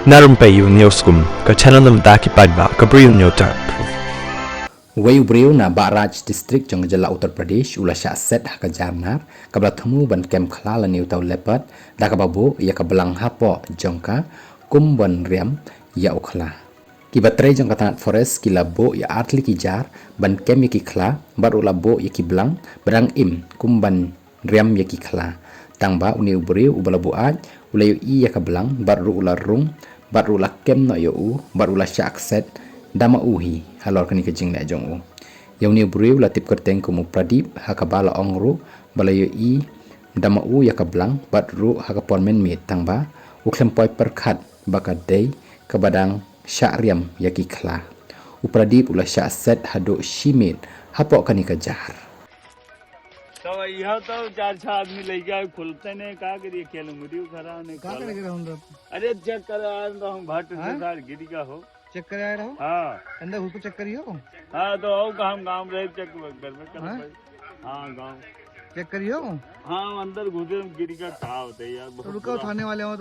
Narumpayu Neoskum, ka channel nam daki padba, ka Briu Nyotarp. Wayu Briu na Baraj district jong jala Uttar Pradesh ula sya set haka jarnar kabla temu ban kem khala la niu tau lepat da ka babu ya ka belang hapo jongka kumban riam ya ukhla ki batre jong ka forest ki labo ya artli ki jar ban kem ya ki khla baru labo ya ki belang berang im kumban riam ya ki khla tangba uniu Briu ubalabu aj ula yu i ya ka belang baru ula rung baru ula kem no yo u baru ula sya akset dama uhi halor kani kejing na jong u yang ni Briu la tip kerteng kumu pradip hakabala ongru balayo i dama u ya kablang batru hakapon men mi tangba uklem poi perkhat bakadei kabadang syariam yaki khla u pradip ula sya set hado shimit hapok kani kejar तो यह तो चार छह आदमी ले गया खुलते ने कहा कि ये केले मुड़ी खरा ने कहाँ कर रहा हूँ अरे चेक कर आ रहा हूँ भट्ट से सार गिरी का हो चेक कर आया रहा हूँ हाँ अंदर उसको चेक करियो हाँ तो आओ हम गांव रहे चेक घर में कर हाँ गांव चेक करियो हाँ अंदर घुसे गिरी का कहा होता है यार तो रुको थाने वाले हो